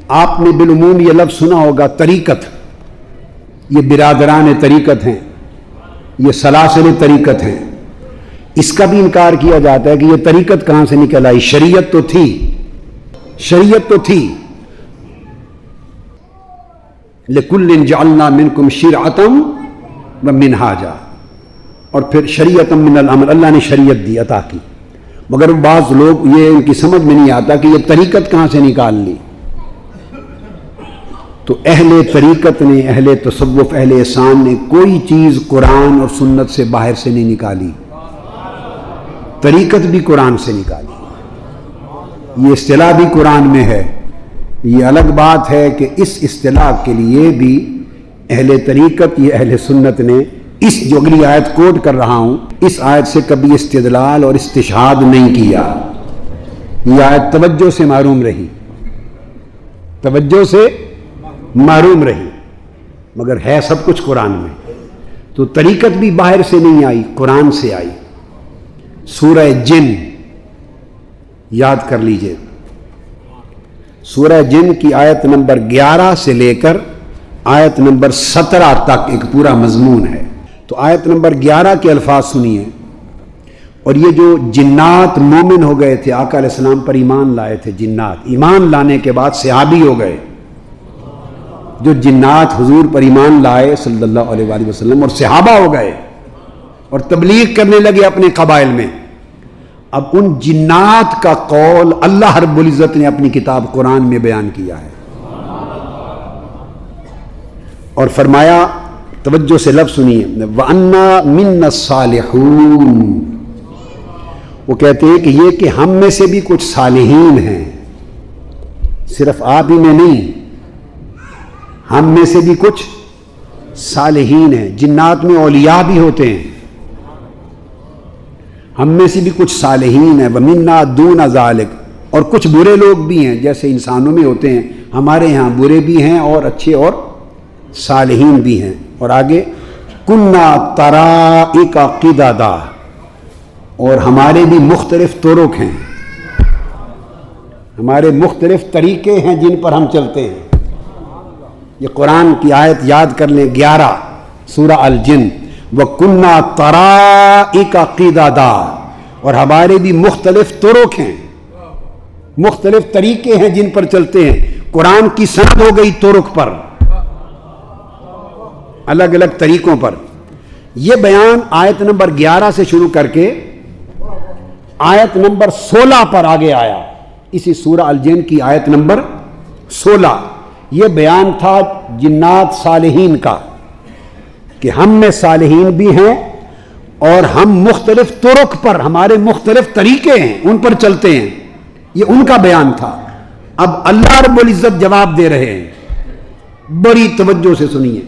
آپ نے بالعموم یہ لفظ سنا ہوگا طریقت، یہ برادران طریقت ہیں، یہ سلاسل طریقت ہیں. اس کا بھی انکار کیا جاتا ہے کہ یہ طریقت کہاں سے نکل آئی، شریعت تو تھی، شریعت تو تھی. لِكُلٍّ جَعَلْنَا مِنْكُمْ شِرْعَةً وَمِنْهَاجًا، اور پھر شریعت من الامر، اللہ نے شریعت دی، عطا کی. مگر بعض لوگ یہ ان کی سمجھ میں نہیں آتا کہ یہ طریقت کہاں سے نکال لی. تو اہل طریقت نے، اہل تصوف، اہل احسان نے کوئی چیز قرآن اور سنت سے باہر سے نہیں نکالی، طریقت بھی قرآن سے نکالی. یہ اصطلاح بھی قرآن میں ہے. یہ الگ بات ہے کہ اس اصطلاح کے لیے بھی اہل طریقت، یہ اہل سنت نے اس جو اگلی آیت کوٹ کر رہا ہوں، اس آیت سے کبھی استدلال اور استشہاد نہیں کیا. یہ آیت توجہ سے محروم رہی، توجہ سے محروم رہی، مگر ہے سب کچھ قرآن میں. تو طریقت بھی باہر سے نہیں آئی، قرآن سے آئی. سورہ جن یاد کر لیجئے، سورہ جن کی آیت نمبر 11 سے لے کر آیت نمبر 17 تک ایک پورا مضمون ہے. تو آیت نمبر 11 کے الفاظ سنیے. اور یہ جو جنات مومن ہو گئے تھے، آقا علیہ السلام پر ایمان لائے تھے، جنات ایمان لانے کے بعد صحابی ہو گئے. جو جنات حضور پر ایمان لائے صلی اللہ علیہ وآلہ وسلم اور صحابہ ہو گئے اور تبلیغ کرنے لگے اپنے قبائل میں. اب ان جنات کا قول اللہ رب العزت نے اپنی کتاب قرآن میں بیان کیا ہے اور فرمایا، توجہ سے لفظ سنیے، وَأَنَّا مِنَّا الصَّالِحُونَ. وہ کہتے ہیں کہ یہ کہ ہم میں سے بھی کچھ صالحین ہیں، صرف آپ ہی میں نہیں، ہم میں سے بھی کچھ صالحین ہیں. جنات میں اولیاء بھی ہوتے ہیں، ہم میں سے بھی کچھ صالحین ہیں. وَمِنَّا دُونَ ذَلِكَ، اور کچھ برے لوگ بھی ہیں جیسے انسانوں میں ہوتے ہیں، ہمارے یہاں برے بھی ہیں اور اچھے اور صالحین بھی ہیں. اور آگے كُنَّا طَرَائِقَ قِدَدًا، اور ہمارے بھی مختلف طرق ہیں، ہمارے مختلف طریقے ہیں جن پر ہم چلتے ہیں. یہ قرآن کی آیت یاد کر لیں، 11 سورہ الجن، وَكُنَّا طَرَائِقَ قِدَدًا، اور ہمارے بھی مختلف طرق ہیں، مختلف طریقے ہیں جن پر چلتے ہیں. قرآن کی سند ہو گئی طرق پر، الگ الگ طریقوں پر. یہ بیان آیت نمبر 11 سے شروع کر کے آیت نمبر 16 پر آگے آیا. اسی سورہ الجن کی آیت نمبر 16، یہ بیان تھا جنات صالحین کا کہ ہم میں صالحین بھی ہیں اور ہم مختلف طرق پر، ہمارے مختلف طریقے ہیں، ان پر چلتے ہیں. یہ ان کا بیان تھا. اب اللہ رب العزت جواب دے رہے ہیں، بڑی توجہ سے سنیے.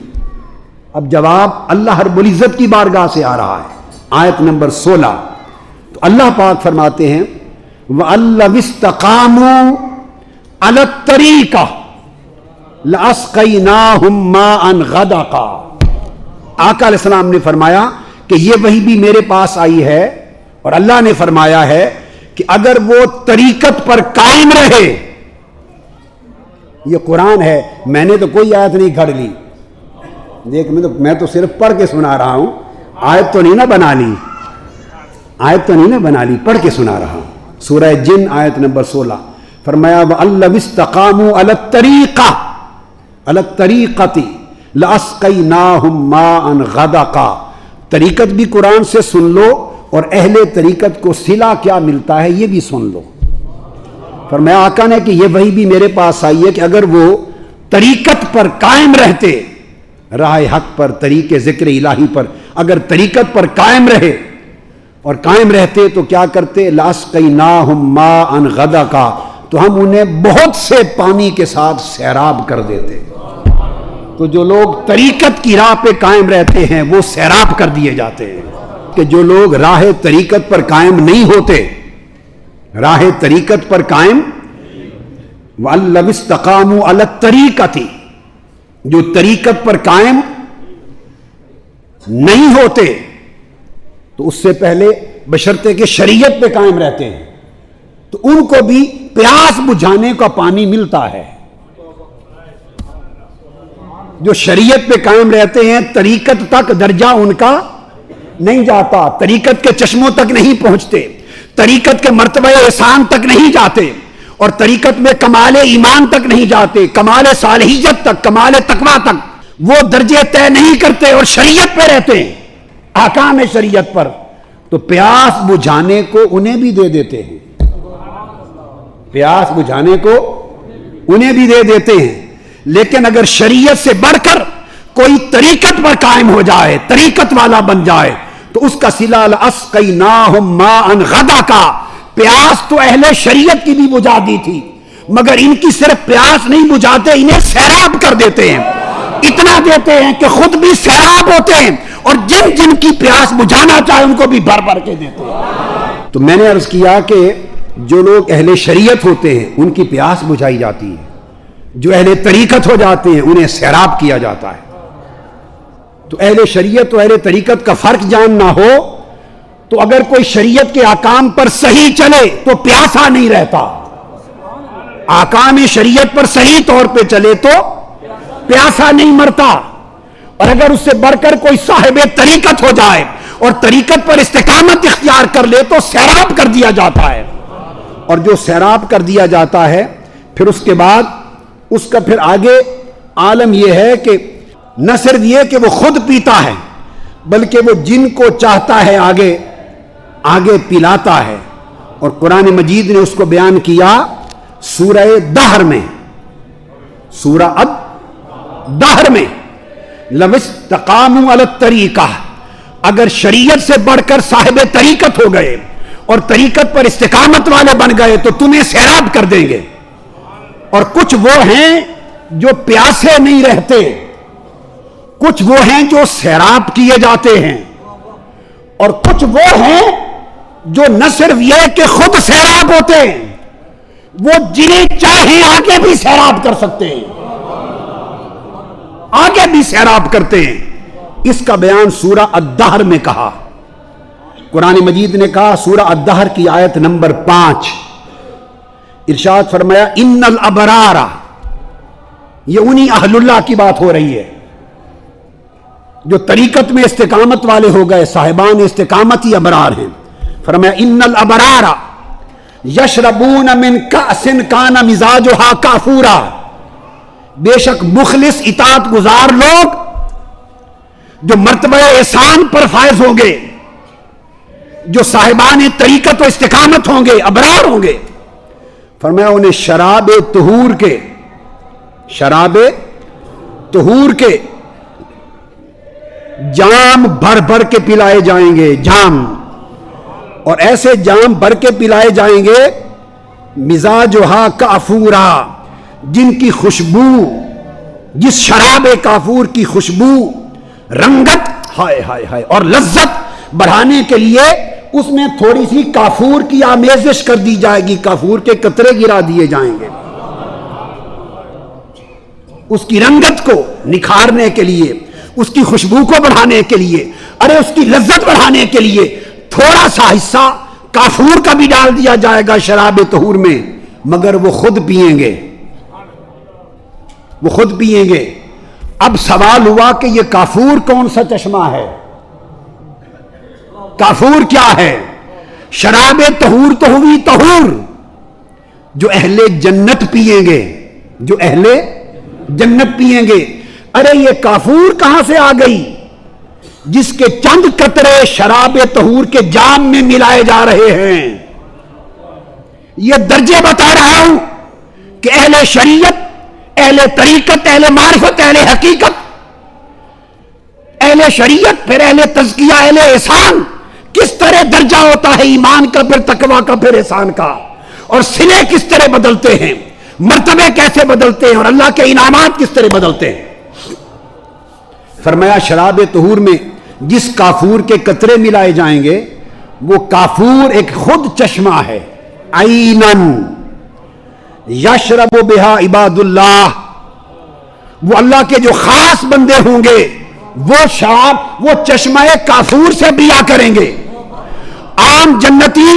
اب جواب اللہ رب العزت کی بارگاہ سے آ رہا ہے. آیت نمبر 16، تو اللہ پاک فرماتے ہیں، وَأَلَّوِ اسْتَقَامُوا عَلَى الطَّرِيقَةِ لَأَسْقَيْنَاهُمْ مَاءً غَدَقًا. آقا علیہ السلام نے فرمایا کہ یہ وحی بھی میرے پاس آئی ہے اور اللہ نے فرمایا ہے کہ اگر وہ طریقت پر قائم رہے، یہ قرآن ہے، میں نے تو کوئی آیت نہیں گھڑ لی، دیکھ میں تو صرف پڑھ کے سنا رہا ہوں، آیت تو نہیں نہ بنا لی، آیت تو نہیں نہ بنا لی، پڑھ کے سنا رہا ہوں. سورہ جن آیت نمبر 16 فرمایا، وَأَلَّوِ اسْتَقَامُوا عَلَى الطَّرِيقَةِ عَلَى الطَّرِيقَةِ لَأَسْقَيْنَاهُمْ مَاءً غَدَقًا. طریقت بھی قرآن سے سن لو اور اہل طریقت کو صلہ کیا ملتا ہے یہ بھی سن لو. فرمایا آقا نے کہ یہ وحی بھی میرے پاس آئی ہے کہ اگر وہ طریقت پر قائم رہتے، راہ حق پر، طریق ذکر الہی پر، اگر طریقت پر قائم رہے اور قائم رہتے تو کیا کرتے، لَأَسْقَيْنَاهُمْ مَاءً غَدَقًا، تو ہم انہیں بہت سے پانی کے ساتھ سیراب کر دیتے. تو جو لوگ طریقت کی راہ پہ قائم رہتے ہیں وہ سیراب کر دیے جاتے ہیں. کہ جو لوگ راہ طریقت پر قائم نہیں ہوتے، راہ طریقت پر قائم، وَأَلَّوِ اسْتَقَامُوا عَلَى الطَّرِيقَةِ، جو طریقت پر قائم نہیں ہوتے تو اس سے پہلے بشرطے کہ شریعت پہ قائم رہتے ہیں تو ان کو بھی پیاس بجھانے کا پانی ملتا ہے. جو شریعت پہ قائم رہتے ہیں طریقت تک درجہ ان کا نہیں جاتا، طریقت کے چشموں تک نہیں پہنچتے، طریقت کے مرتبہ احسان تک نہیں جاتے، اور طریقت میں کمال ایمان تک نہیں جاتے، کمال صالحیت تک، کمال تقویٰ تک وہ درجے طے نہیں کرتے اور شریعت پہ رہتے ہیں، احکام شریعت پر، تو پیاس بجھانے کو انہیں بھی دے دیتے ہیں، پیاس بجھانے کو انہیں بھی دے دیتے ہیں۔ لیکن اگر شریعت سے بڑھ کر کوئی طریقت پر قائم ہو جائے، طریقت والا بن جائے، تو اس کا صلہ لَأَسْقَيْنَاهُمْ مَاءً غَدَقًا کا پیاس تو اہل شریعت کی بھی بجھا دی تھی، مگر ان کی صرف پیاس نہیں بجھاتے، انہیں سیراب کر دیتے ہیں، اتنا دیتے ہیں کہ خود بھی سیراب ہوتے ہیں، اور جن جن کی پیاس بجھانا چاہے ان کو بھی بھر بھر کے دیتے ہیں۔ تو میں نے عرض کیا کہ جو لوگ اہل شریعت ہوتے ہیں ان کی پیاس بجھائی جاتی ہے، جو اہل طریقت ہو جاتے ہیں انہیں سیراب کیا جاتا ہے۔ تو اہل شریعت و اہل طریقت کا فرق جاننا ہو تو اگر کوئی شریعت کے احکام پر صحیح چلے تو پیاسا نہیں رہتا، احکام شریعت پر صحیح طور پہ چلے تو پیاسا نہیں مرتا، اور اگر اس سے بڑھ کر کوئی صاحب طریقت ہو جائے اور طریقت پر استقامت اختیار کر لے تو سیراب کر دیا جاتا ہے، اور جو سیراب کر دیا جاتا ہے پھر اس کے بعد اس کا پھر آگے عالم یہ ہے کہ نہ صرف یہ کہ وہ خود پیتا ہے بلکہ وہ جن کو چاہتا ہے آگے پلاتا ہے، اور قرآن مجید نے اس کو بیان کیا سورہ دہر میں، سورہ الدہر میں، لَوِ اسْتَقَامُوا عَلَى الطَّرِيقَةِ اگر شریعت سے بڑھ کر صاحب طریقت ہو گئے اور طریقت پر استقامت والے بن گئے تو تمہیں سیراب کر دیں گے۔ اور کچھ وہ ہیں جو پیاسے نہیں رہتے، کچھ وہ ہیں جو سیراب کیے جاتے ہیں، اور کچھ وہ ہیں جو نہ صرف یہ کہ خود سیراب ہوتے ہیں، وہ جنہیں چاہیں آگے بھی سیراب کر سکتے ہیں، آگے بھی سیراب کرتے ہیں۔ اس کا بیان سورہ الدہر میں کہا، قرآن مجید نے کہا سورہ الدہر کی آیت نمبر 5، ارشاد فرمایا ان الابرار، یہ انہی اہل اللہ کی بات ہو رہی ہے جو طریقت میں استقامت والے ہو گئے، صاحبان استقامت ہی ابرار ہیں۔ فرمایا ان الابرار یشربون من کأس کان مزاجھا کافورا، بے شک مخلص اطاعت گزار لوگ جو مرتبہ احسان پر فائز ہوں گے، جو صاحبان طریقت و استقامت ہوں گے، ابرار ہوں گے، فرمایا انہیں شراب طہور کے جام بھر بھر کے پلائے جائیں گے، جام، اور ایسے جام بھر کے پلائے جائیں گے مزاجھا کافورا، جن کی خوشبو، جس شراب کافور کی خوشبو، رنگت، ہائے ہائے ہائے، اور لذت بڑھانے کے لیے اس میں تھوڑی سی کافور کی آمیزش کر دی جائے گی، کافور کے قطرے گرا دیے جائیں گے، اس کی رنگت کو نکھارنے کے لیے، اس کی خوشبو کو بڑھانے کے لیے، ارے اس کی لذت بڑھانے کے لیے تھوڑا سا حصہ کافور کا بھی ڈال دیا جائے گا شراب طہور میں، مگر وہ خود پیئیں گے، وہ خود پیئیں گے۔ اب سوال ہوا کہ یہ کافور کون سا چشمہ ہے؟ کافور کیا ہے؟ شراب طہور تو ہوئی طہور، جو اہل جنت پیئیں گے، جو اہل جنت پیئیں گے۔ ارے یہ کافور کہاں سے آ گئی جس کے چند قطرے شراب طہور کے جام میں ملائے جا رہے ہیں؟ یہ درجے بتا رہا ہوں کہ اہل شریعت، اہل طریقت، اہل معرفت، اہل حقیقت، اہل شریعت، پھر اہل تزکیہ، اہل احسان، کس طرح درجہ ہوتا ہے ایمان کا، پھر تقویٰ کا، پھر احسان کا، اور صلے کس طرح بدلتے ہیں، مرتبے کیسے بدلتے ہیں، اور اللہ کے انعامات کس طرح بدلتے ہیں۔ فرمایا شراب طہور میں جس کافور کے قطرے ملائے جائیں گے، وہ کافور ایک خود چشمہ ہے، عینن یشرب بہا عباد اللہ، وہ اللہ کے جو خاص بندے ہوں گے وہ شراب، وہ چشمہ کافور سے پیا کریں گے۔ عام جنتی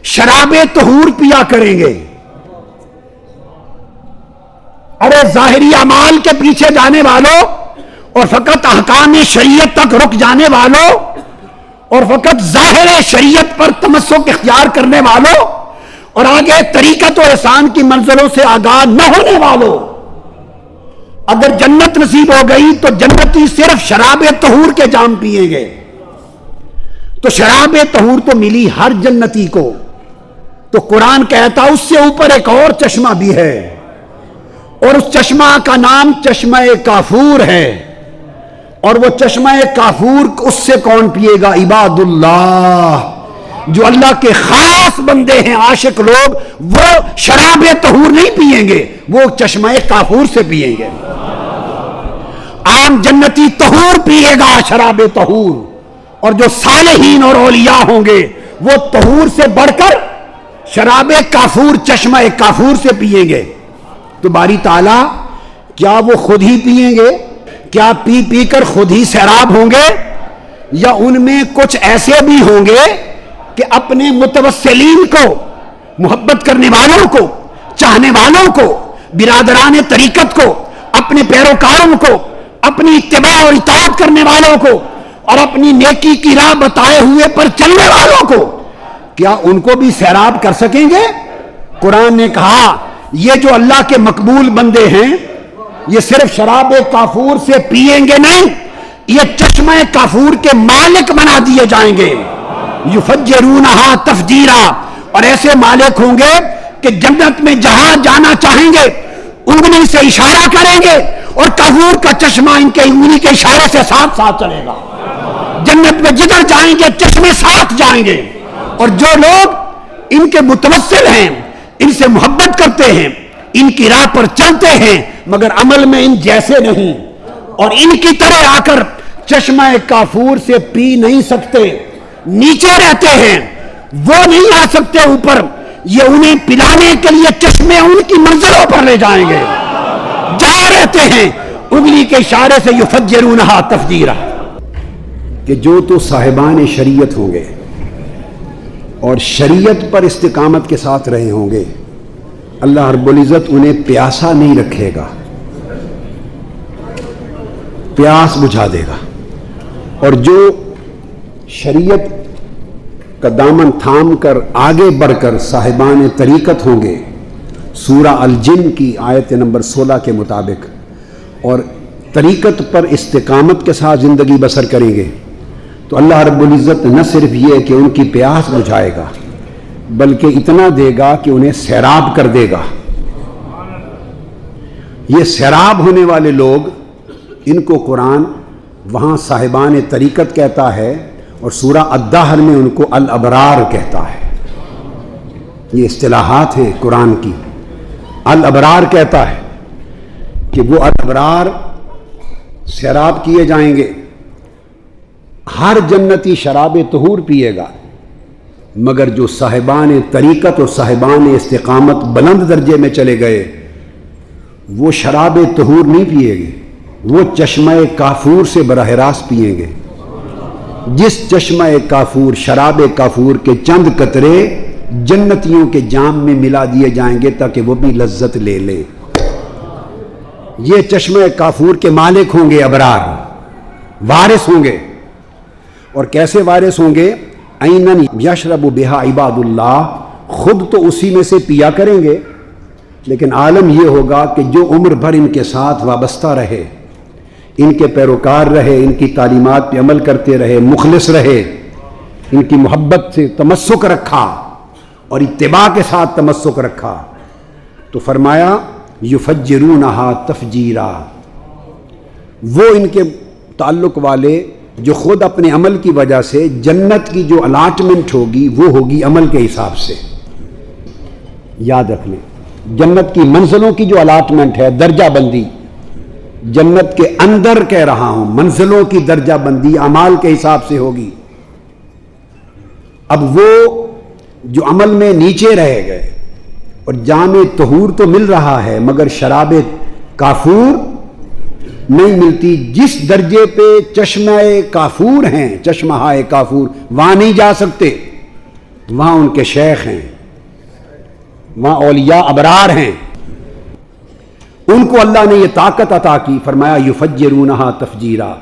شراب طہور پیا کریں گے، ارے ظاہری اعمال کے پیچھے جانے والوں اور فقط احکام شریعت تک رک جانے والوں اور فقط ظاہر شریعت پر تمسک اختیار کرنے والوں اور آگے طریقت و احسان کی منزلوں سے آگاہ نہ ہونے والوں، اگر جنت نصیب ہو گئی تو جنتی صرف شراب طہور کے جام پیئیں گے، تو شراب طہور تو ملی ہر جنتی کو، تو قرآن کہتا اس سے اوپر ایک اور چشمہ بھی ہے، اور اس چشمہ کا نام چشمہ کافور ہے، اور وہ چشمہ کافور اس سے کون پیے گا؟ عباد اللہ، جو اللہ کے خاص بندے ہیں، عاشق لوگ، وہ شراب طہور نہیں پیئیں گے، وہ چشمہ کافور سے پیئیں گے۔ عام جنتی طہور پیے گا، شراب طہور، اور جو صالحین اور اولیاء ہوں گے وہ طہور سے بڑھ کر شراب کافور، چشمہ کافور سے پیئیں گے۔ تو باری تعالیٰ کیا وہ خود ہی پیئیں گے؟ کیا پی پی کر خود ہی سیراب ہوں گے؟ یا ان میں کچھ ایسے بھی ہوں گے کہ اپنے متوسلین کو، محبت کرنے والوں کو، چاہنے والوں کو، برادران طریقت کو، اپنے پیروکاروں کو، اپنی اتباع اور اطاعت کرنے والوں کو اور اپنی نیکی کی راہ بتائے ہوئے پر چلنے والوں کو، کیا ان کو بھی سیراب کر سکیں گے؟ قرآن نے کہا یہ جو اللہ کے مقبول بندے ہیں یہ صرف شراب کافور سے پیئیں گے نہیں، یہ چشمہ کافور کے مالک بنا دیے جائیں گے۔ یفجرونہا تفجیرا، اور ایسے مالک ہوں گے کہ جنت میں جہاں جانا چاہیں گے انگلی سے اشارہ کریں گے اور کافور کا چشمہ ان کے انگلی کے اشارے سے ساتھ ساتھ چلے گا۔ جنت میں جدھر جائیں گے چشمے ساتھ جائیں گے، اور جو لوگ ان کے متوسل ہیں، ان سے محبت کرتے ہیں، ان کی راہ پر چلتے ہیں مگر عمل میں ان جیسے نہیں، اور ان کی طرح آ کر چشمہ کافور سے پی نہیں سکتے، نیچے رہتے ہیں، وہ نہیں آ سکتے اوپر، یہ انہیں پلانے کے لیے چشمے ان کی منزلوں پر لے جائیں گے، جہاں رہتے ہیں انگلی کے اشارے سے یفجرونہا تفجیرا۔ کہ جو تو صاحبان شریعت ہوں گے اور شریعت پر استقامت کے ساتھ رہے ہوں گے، اللہ رب العزت انہیں پیاسا نہیں رکھے گا، پیاس بجھا دے گا۔ اور جو شریعت کا دامن تھام کر آگے بڑھ کر صاحبان طریقت ہوں گے، سورہ الجن کی آیت نمبر 16 کے مطابق، اور طریقت پر استقامت کے ساتھ زندگی بسر کریں گے، تو اللہ رب العزت نہ صرف یہ کہ ان کی پیاس بجھائے گا بلکہ اتنا دے گا کہ انہیں سیراب کر دے گا۔ یہ سیراب ہونے والے لوگ، ان کو قرآن وہاں صاحبان طریقت کہتا ہے اور سورہ الدہر میں ان کو الابرار کہتا ہے۔ یہ اصطلاحات ہیں قرآن کی۔ الابرار کہتا ہے کہ وہ الابرار سیراب کیے جائیں گے، ہر جنتی شراب طہور پیے گا، مگر جو صاحبان طریقت اور صاحبان استقامت بلند درجے میں چلے گئے وہ شراب طہور نہیں پیے گے، وہ چشمہ کافور سے براہ راست پیئیں گے۔ جس چشمہ کافور، شراب کافور کے چند قطرے جنتیوں کے جام میں ملا دیے جائیں گے تاکہ وہ بھی لذت لے لیں۔ یہ چشمہ کافور کے مالک ہوں گے ابرار، وارث ہوں گے۔ اور کیسے وارث ہوں گے؟ عینن یشرب بہا عباد اللہ، خود تو اسی میں سے پیا کریں گے، لیکن عالم یہ ہوگا کہ جو عمر بھر ان کے ساتھ وابستہ رہے، ان کے پیروکار رہے، ان کی تعلیمات پہ عمل کرتے رہے، مخلص رہے، ان کی محبت سے تمسک رکھا اور اتباع کے ساتھ تمسک رکھا، تو فرمایا یفجرونہا تفجیرا، وہ ان کے تعلق والے جو خود اپنے عمل کی وجہ سے جنت کی جو الاٹمنٹ ہوگی وہ ہوگی عمل کے حساب سے۔ یاد رکھ لیں، جنت کی منزلوں کی جو الاٹمنٹ ہے، درجہ بندی، جنت کے اندر کہہ رہا ہوں، منزلوں کی درجہ بندی اعمال کے حساب سے ہوگی۔ اب وہ جو عمل میں نیچے رہ گئے اور جام طہور تو مل رہا ہے مگر شراب کافور نہیں ملتی، جس درجے پہ چشمہ کافور ہیں، چشمہ کافور، وہاں نہیں جا سکتے، وہاں ان کے شیخ ہیں، وہاں اولیاء ابرار ہیں۔ ان کو اللہ نے یہ طاقت عطا کی. فرمایا یفجرونہا تفجیرا.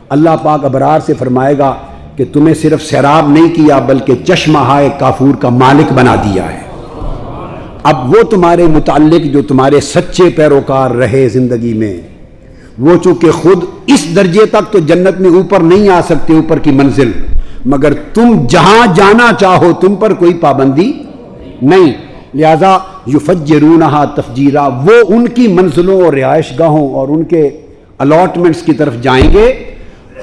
اللہ پاک ابرار سے فرمائے گا کہ تمہیں صرف سیراب نہیں کیا بلکہ چشمہ ہائے کافور کا مالک بنا دیا ہے. اب وہ تمہارے متعلق جو تمہارے سچے پیروکار رہے زندگی میں، وہ چونکہ خود اس درجے تک تو جنت میں اوپر نہیں آ سکتے، اوپر کی منزل، مگر تم جہاں جانا چاہو تم پر کوئی پابندی نہیں. لہذا یفجرونہا تفجیرا، وہ ان کی منزلوں اور رہائش گاہوں اور ان کے الاٹمنٹس کی طرف جائیں گے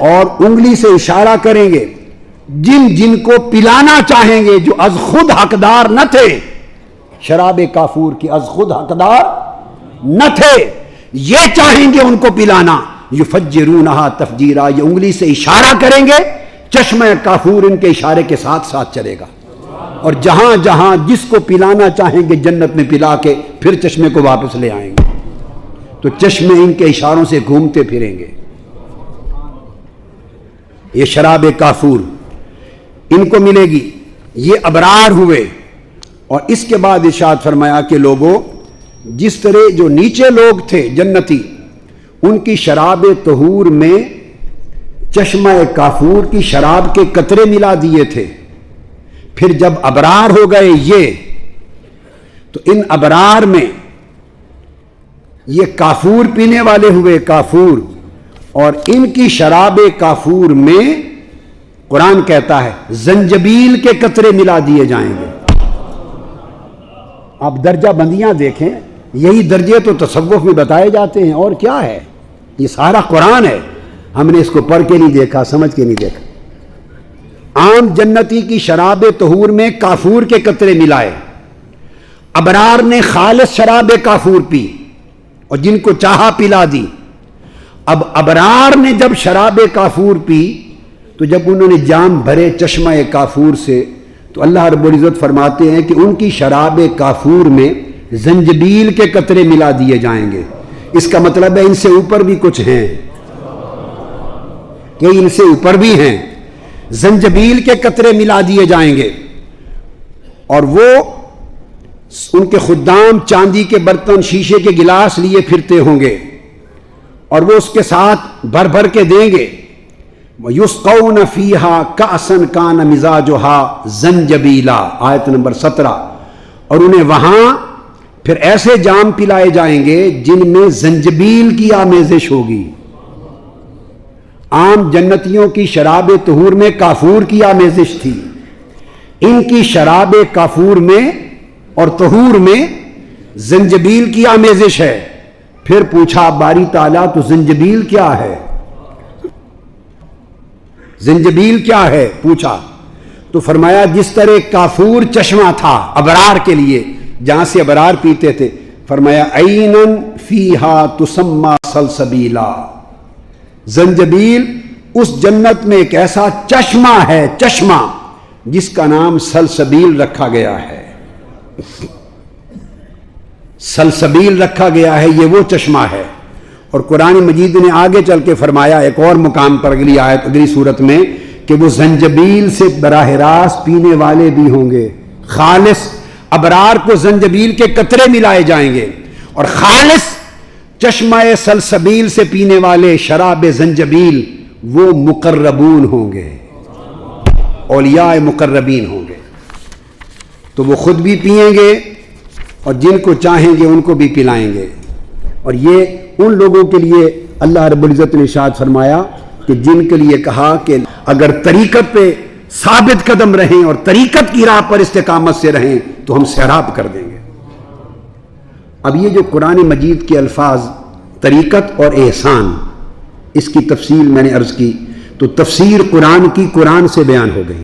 اور انگلی سے اشارہ کریں گے جن جن کو پلانا چاہیں گے، جو از خود حقدار نہ تھے. شراب کافور کی از خود حقدار نہ تھے، یہ چاہیں گے ان کو پلانا. یفجرونہا تفجیرا، یہ انگلی سے اشارہ کریں گے، چشمہ کافور ان کے اشارے کے ساتھ ساتھ چلے گا، اور جہاں جہاں جس کو پلانا چاہیں گے جنت میں پلا کے پھر چشمے کو واپس لے آئیں گے. تو چشمے ان کے اشاروں سے گھومتے پھریں گے. یہ شراب کافور ان کو ملے گی. یہ ابرار ہوئے. اور اس کے بعد ارشاد فرمایا کہ لوگوں، جس طرح جو نیچے لوگ تھے جنتی، ان کی شراب طہور میں چشمہ کافور کی شراب کے قطرے ملا دیے تھے. پھر جب ابرار ہو گئے یہ، تو ان ابرار میں یہ کافور پینے والے ہوئے کافور، اور ان کی شراب کافور میں قرآن کہتا ہے زنجبیل کے قطرے ملا دیے جائیں گے. آپ درجہ بندیاں دیکھیں، یہی درجے تو تصوف میں بتائے جاتے ہیں، اور کیا ہے؟ یہ سارا قرآن ہے. ہم نے اس کو پڑھ کے نہیں دیکھا، سمجھ کے نہیں دیکھا. عام جنتی کی شراب طہور میں کافور کے قطرے ملائے، ابرار نے خالص شراب کافور پی اور جن کو چاہا پلا دی. اب ابرار نے جب شراب کافور پی تو جب انہوں نے جام بھرے چشمہ کافور سے، تو اللہ رب العزت فرماتے ہیں کہ ان کی شراب کافور میں زنجبیل کے قطرے ملا دیے جائیں گے. اس کا مطلب ہے ان سے اوپر بھی کچھ ہیں، کہ ان سے اوپر بھی ہیں. زنجبیل کے قطرے ملا دیے جائیں گے، اور وہ ان کے خدام چاندی کے برتن، شیشے کے گلاس لیے پھرتے ہوں گے، اور وہ اس کے ساتھ بھر بھر کے دیں گے. وَيُسْقَوْنَ فِيهَا كَأْسًا كَانَ مِزَاجُهَا زَنجَبِيلًا، آیت نمبر 17. اور انہیں وہاں پھر ایسے جام پلائے جائیں گے جن میں زنجبیل کی آمیزش ہوگی. عام جنتیوں کی شراب طہور میں کافور کی آمیزش تھی، ان کی شراب کافور میں اور طہور میں زنجبیل کی آمیزش ہے. پھر پوچھا باری تعالیٰ تو زنجبیل کیا ہے؟ زنجبیل کیا ہے پوچھا، تو فرمایا جس طرح کافور چشمہ تھا ابرار کے لیے جہاں سے ابرار پیتے تھے، فرمایا عینن فیہا تسمى سلسبیلا. زنجبیل اس جنت میں ایک ایسا چشمہ ہے، چشمہ جس کا نام سلسبیل رکھا گیا ہے. سلسبیل رکھا گیا ہے، یہ وہ چشمہ ہے. اور قرآن مجید نے آگے چل کے فرمایا ایک اور مقام پر اگلی آیت اگلی صورت میں کہ وہ زنجبیل سے براہ راست پینے والے بھی ہوں گے. خالص ابرار کو زنجبیل کے قطرے ملائے جائیں گے، اور خالص چشمہ سلسبیل سے پینے والے شراب زنجبیل وہ مقربون ہوں گے، اولیاء مقربین ہوں گے. تو وہ خود بھی پئیں گے اور جن کو چاہیں گے ان کو بھی پلائیں گے. اور یہ ان لوگوں کے لیے اللہ رب العزت نے ارشاد فرمایا کہ جن کے لیے کہا کہ اگر طریقت پہ ثابت قدم رہیں اور طریقت کی راہ پر استقامت سے رہیں تو ہم سیراب کر دیں گے. اب یہ جو قرآن مجید کے الفاظ طریقت اور احسان، اس کی تفصیل میں نے عرض کی، تو تفسیر قرآن کی قرآن سے بیان ہو گئی.